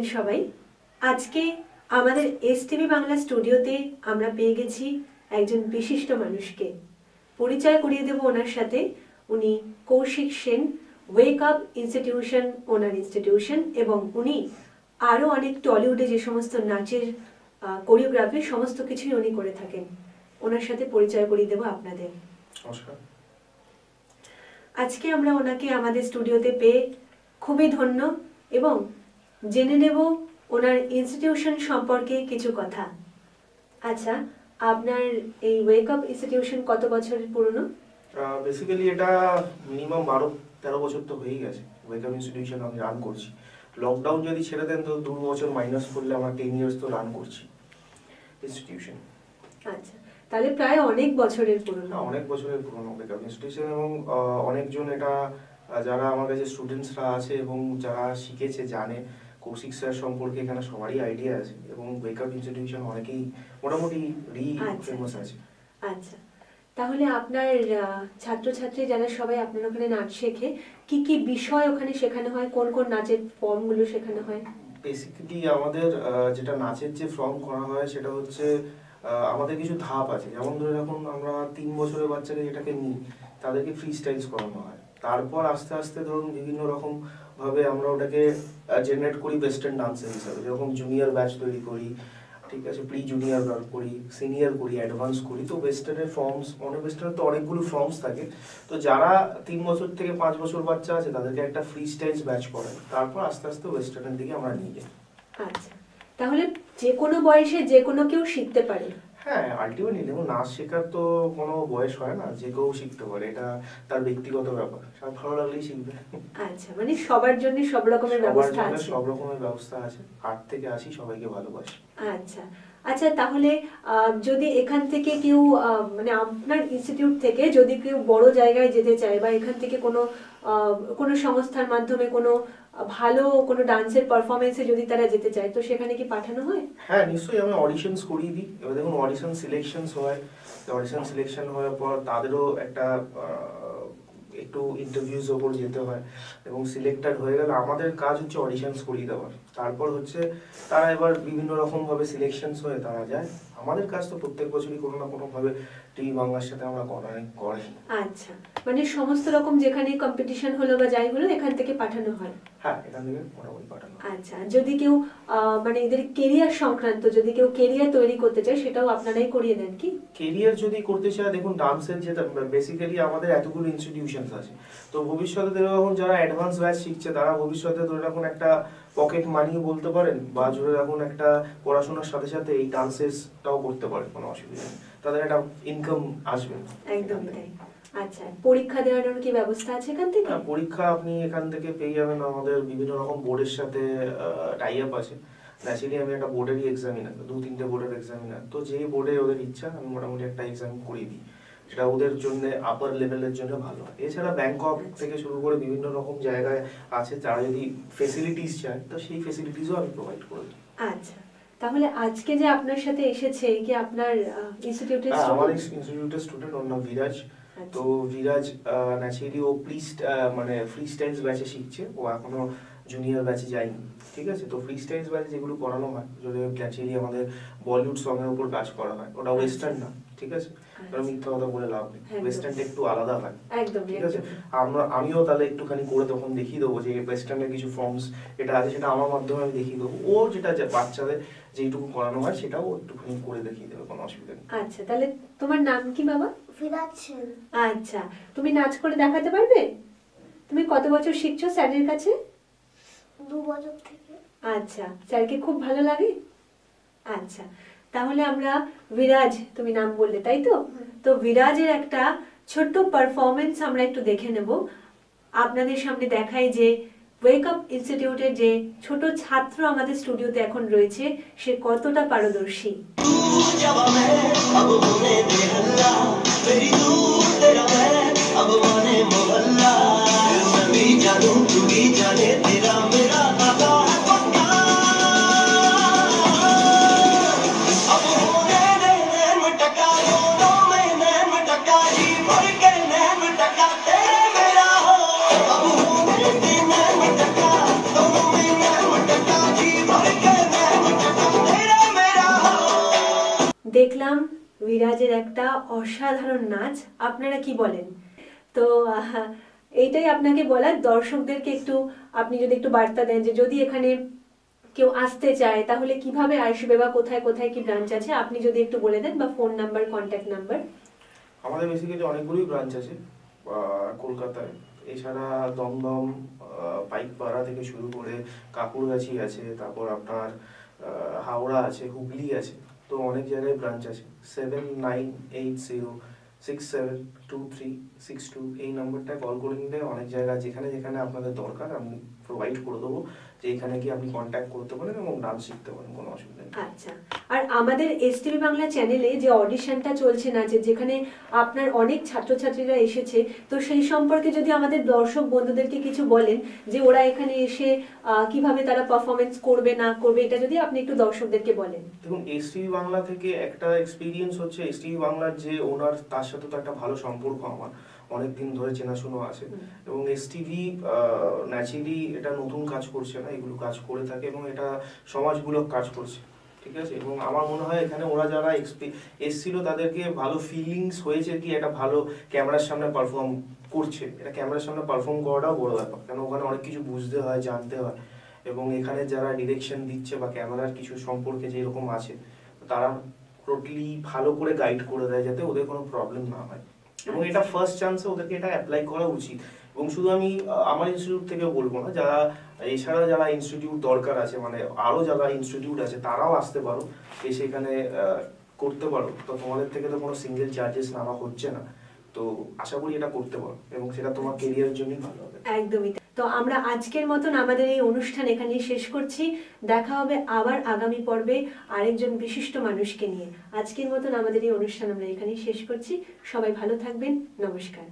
আছেন সবাই। আজকে আমাদের এসটিভি বাংলা স্টুডিওতে আমরা পেয়ে গেছি একজন বিশিষ্ট মানুষকে। পরিচয় করিয়ে দেব ওনার সাথে। উনি Koushik Sen, wake up institution ওনার ইনস্টিটিউশন, এবং উনি আরও অনেক টলিউডে যে সমস্ত নাচের কোরিওগ্রাফি সমস্ত কিছুই উনি করে থাকেন। ওনার সাথে পরিচয় করিয়ে দেব আপনাদের। নমস্কার। আজকে আমরা ওনাকে আমাদের স্টুডিওতে পেয়ে খুবই ধন্য এবং জেনে নেব ওনার ইনস্টিটিউশন সম্পর্কে কিছু কথা। আচ্ছা, আপনার এই ওয়েক আপ ইনস্টিটিউশন কত বছরের পুরনো? বেসিক্যালি এটা মিনিমাম 12-13 বছর তো হয়েই গেছে। ওয়েক আপ ইনস্টিটিউশন আমি রান করছি। লকডাউন যদি ছেড়ে দেন তো 2 বছর মাইনাস করলে আমরা 10 ইয়ার্স তো রান করছি ইনস্টিটিউশন। আচ্ছা, তাহলে প্রায় অনেক বছরের পুরনো। অনেক বছরের পুরনো ওয়েক আপ ইনস্টিটিউশন, এবং অনেকজন এটা যারা আমার কাছে স্টুডেন্টসরা আছে এবং যারা শিখেছে জানে কৌশিক স্যার সম্পর্কে এখানে সবারই আইডিয়া আছে, এবং ওয়েক আপ ইনস্টিটিউশন অনেকেই মোটামুটি ফেমাস আছে। আচ্ছা, তাহলে আপনার ছাত্রছাত্রী যারা সবাই আপনার ওখানে নাচ শেখে, কি কি বিষয় ওখানে শেখানো হয়, কোন কোন নাচের ফর্মগুলো শেখানো হয়? বেসিক্যালি আমাদের যেটা নাচের যে ফর্ম করা হয় সেটা হচ্ছে আমাদের কিছু ধাপ আছে। যেমন ধরে রাখুন, আমরা 3 বছরের বাচ্চাকে যেটাকে নিই তাদেরকে ফ্রি স্টাইলস করানো হয়। তারপর আস্তে আস্তে ধরুন বিভিন্ন রকম ভাবে আমরা ওটাকে জেনারেট করি ওয়েস্টার্ন ডান্সের হিসাবে। যেরকম জুনিয়র ব্যাচ তৈরি করি, ঠিক আছে, প্রি জুনিয়র করি, সিনিয়র করি, অ্যাডভান্স করি। তো ওয়েস্টার্নের ফর্মস, ওয়েস্টার্নের তো অনেকগুলো ফর্মস থাকে। তো যারা 3 বছর থেকে 5 বছর বাচ্চা আছে তাদেরকে একটা ফ্রি স্টাইলস ব্যাচ করায়। তারপর আস্তে আস্তে ওয়েস্টার্নের দিকে আমরা নিয়ে যাই। আচ্ছা, তাহলে যে কোনো বয়সে যে কোনো কেউ শিখতে পারে? হ্যাঁ, আলটিমেটলি দেখুন, নাচ শেখার তো কোনো বয়স হয় না, যে কেউ শিখতে পারে। এটা তার ব্যক্তিগত ব্যাপার, সব ভালো লাগলেই শিখবে। আচ্ছা, মানে সবার জন্য সব রকমের ব্যবস্থা আছে? সব রকমের ব্যবস্থা আছে। 8 থেকে 80 সবাইকে ভালোবাসি। আচ্ছা আচ্ছা, তাহলে যদি এখান থেকে কেউ মানে আপনার ইনস্টিটিউট থেকে যদি কেউ বড় জায়গায় যেতে চায় বা এখান থেকে কোনো সংস্থার মাধ্যমে কোনো ভালো কোনো ডান্সের পারফরমেন্সে যদি তারা যেতে চায়, তো সেখানে কি পাঠানো হয়? হ্যাঁ, নিশ্চয়ই। আমি অডিশনস করিয়ে দিই। এবার দেখুন, অডিশন সিলেকশনস হয়। অডিশন সিলেকশন হওয়ার পর তাদেরও একটা একটু ইন্টারভিউজ ওপর যেতে হয়, এবং সিলেক্টেড হয়ে গেলে আমাদের কাজ হচ্ছে অডিশনস করিয়ে দেওয়ার। তারপর হচ্ছে তারা এবার বিভিন্ন রকমভাবে সিলেকশনস হয়ে তারা যায়। আমাদের কাজ তো প্রত্যেক বছরই কোনো না কোনোভাবে টিভি বাংলার সাথে আমরা করাই। আচ্ছা, মানে সমস্ত রকম যেখানে কম্পিটিশন হলো বা যাই হলো এখান থেকে পাঠানো হয়? হ্যাঁ, এখান থেকে মোটামুটি পাঠানো। আচ্ছা, যদি কেউ মানে এদের কেরিয়ার সংক্রান্ত যদি কেউ কেরিয়ার তৈরি করতে চায় সেটাও আপনারাই করিয়ে দেন কি? কেরিয়ার যদি করতে চায়, দেখুন ডান্সের যেটা বেসিক্যালি আমাদের এতগুলো ইনস্টিটিউশনস আছে। তো ভবিষ্যতে দেখুন যারা অ্যাডভান্স ব্যাচ শিখছে তারা ভবিষ্যতে ধরে রাখুন একটা পকেট মানিও বলতে পারেন, বা ধরে রাখুন একটা পড়াশোনার সাথে সাথে এই ডান্সেসটাও করতে পারে, কোনো অসুবিধা নেই। তাদের একটা ইনকাম আসবে। একদমই তাই। আচ্ছা, পরীক্ষা দেওয়ার কি ব্যবস্থা আছে এখান থেকে? পরীক্ষা আপনি এখান থেকে পেয়ে যাবেন। আমাদের বিভিন্ন রকম বোর্ডের সাথে টাই আপ আছে। ন্যাচারালি আমি একটা বোর্ডেরই এক্সামিনার, 2-3টে বোর্ডের এক্সামিনার। তো যেই বোর্ডে ওদের ইচ্ছা আমি মোটামুটি একটা এক্সাম করিয়ে দিই, সেটা ওদের জন্য আপার লেভেলের জন্য ভালো হয়। এছাড়া ব্যাংকক থেকে শুরু করে বিভিন্ন রকম জায়গায় আছে, যারা যদি ফেসিলিটিস চায় তো সেই ফেসিলিটিসও আমি প্রোভাইড করে দিই। আচ্ছা, তাহলে আজকে যে আপনার সাথে এসেছে কি আপনার ইনস্টিটিউটের স্টুডেন্ট? আমার ইনস্টিটিউটের স্টুডেন্ট, ওর নাম বিরাজ। তো বিরাজ ন্যাচারালি ও মানে ফ্রি স্টাইলস ব্যাচে শিখছে। ও এখনো জুনিয়র ব্যাচে যায়নি, ঠিক আছে। তো ফ্রি স্টাইলস ব্যাচে যেগুলো করানো হয়, যদি ন্যাচারালি আমাদের বলিউড সঙের উপর কাজ করা হয়, ওটা ওয়েস্টার্ন না, ঠিক আছে। কারণ মিথ্যা কথা বলে লাভ নেই, ওয়েস্টার্নটা একটু আলাদা হয়, একদম, ঠিক আছে। আমিও তাহলে একটুখানি করে তখন দেখিয়ে দেবো যে ওয়েস্টার্নের কিছু ফর্মস এটা আছে, সেটা আমার মাধ্যমে আমি দেখিয়ে দেবো। ও যেটা বাচ্চাদের যেটুকু করানো হয় সেটাও একটুখানি করে দেখিয়ে দেবে, কোনো অসুবিধা নেই। আচ্ছা, তাহলে তোমার নাম কি বাবা? বিরাজ সেন। আচ্ছা, তুমি নাচ করে দেখাতে পারবে? তুমি কত বছর শিখছো স্যারের কাছে? 2 বছর থেকে। আচ্ছা, স্যারকে খুব ভালো লাগে? আচ্ছা, তাহলে আমরা বিরাজ, তুমি নাম বললে তাই তো? তো বিরাজের একটা ছোট্ট পারফরমেন্স আমরা একটু দেখে নেব। আপনাদের সামনে দেখাই যে ওয়েক আপ ইনস্টিটিউটের যে ছোট ছাত্র আমাদের স্টুডিওতে এখন রয়েছে, সে কতটা পারদর্শী। দেখলাম বিরাজের একটা অসাধারণ নাচ, আপনারা কি বলেন? তো এইটাই আপনাকে বলার, দর্শকদেরকে একটু আপনি যদি একটু বার্তা দেন যে যদি এখানে কেউ আসতে চায় তাহলে কিভাবে আসবে বা কোথায় কোথায় কি ব্রাঞ্চ আছে, আপনি যদি একটু বলে দেন, বা ফোন নাম্বার, কন্ট্যাক্ট নাম্বার। আমাদের বেসিক্যালি অনেকগুলোই ব্রাঞ্চ আছে কলকাতায়, এছাড়া দমদম, পাইকপাড়া থেকে শুরু করে কাকুরগাছি আছে, তারপর আপনার হাওড়া আছে, হুগলি আছে। তো অনেক জায়গায় ব্রাঞ্চ আছে। 7980672362 এই নাম্বারটায় কল করে নিলে অনেক জায়গা যেখানে যেখানে আপনাদের দরকার আমি প্রোভাইড করে দেবো, যে এখানে গিয়ে আপনি কন্ট্যাক্ট করতে পারেন এবং ডান্স শিখতে পারেন, কোনো অসুবিধা নেই। আচ্ছা, আর আমাদের এসটিভি বাংলা চ্যানেলে যে অডিশনটা চলছে নাচের, যেখানে আপনার অনেক ছাত্রছাত্রীরা এসেছে, তো সেই সম্পর্কে যদি আমাদের দর্শক বন্ধুদেরকে কিছু বলেন যে ওরা এখানে এসে কিভাবে তারা পারফরমেন্স করবে না করবে, এটা যদি আপনি একটু দর্শকদেরকে বলেন। দেখুন, এসটিভি বাংলা থেকে একটা এক্সপিরিয়েন্স হচ্ছে, এসটিভি বাংলার যে ওনার তার সাথে তো একটা ভালো সম্পর্ক আমার অনেকদিন ধরে চেনাশোনা আছে, এবং এসটিভি ন্যাচারালি এটা নতুন কাজ করছে না, এগুলো কাজ করে থাকে এবং এটা সমাজমূলক কাজ করছে, ঠিক আছে। এবং আমার মনে হয় এখানে ওরা যারা এসছিল তাদেরকে ভালো ফিলিংস হয়েছে কি একটা ভালো ক্যামেরার সামনে পারফর্ম করছে। এটা ক্যামেরার সামনে পারফর্ম করাটাও বড় ব্যাপার, কারণ ওখানে অনেক কিছু বুঝতে হয়, জানতে হয়, এবং এখানে যারা ডিরেকশন দিচ্ছে বা ক্যামেরার কিছু সম্পর্কে যেরকম আছে তারা টোটালি ভালো করে গাইড করে দেয় যাতে ওদের কোনো প্রবলেম না হয়, এবং এটা ফার্স্ট চান্সে ওদেরকে এটা অ্যাপ্লাই করা উচিত। এবং শুধু আমি আমার ইনস্টিটিউট থেকে বলবো না, যারা এছাড়া যারা ইনস্টিটিউট দরকার আছে, মানে আরো যারা ইনস্টিটিউট আছে তারাও আসতে পারো, এসে এখানে করতে পারো। তো তোমাদের থেকে তো কোনো সিঙ্গেল চার্জেস নেওয়া হচ্ছে না, তো আশা করি এটা করতে পারো এবং সেটা তোমার কেরিয়ারের জন্যই ভালো হবে। একদমই। তো আমরা আজকের মতন আমাদের এই অনুষ্ঠান এখানেই শেষ করছি। দেখা হবে আবার আগামী পর্বে আরেকজন বিশিষ্ট মানুষকে নিয়ে। আজকের মতন আমাদের এই অনুষ্ঠান আমরা এখানেই শেষ করছি। সবাই ভালো থাকবেন। নমস্কার।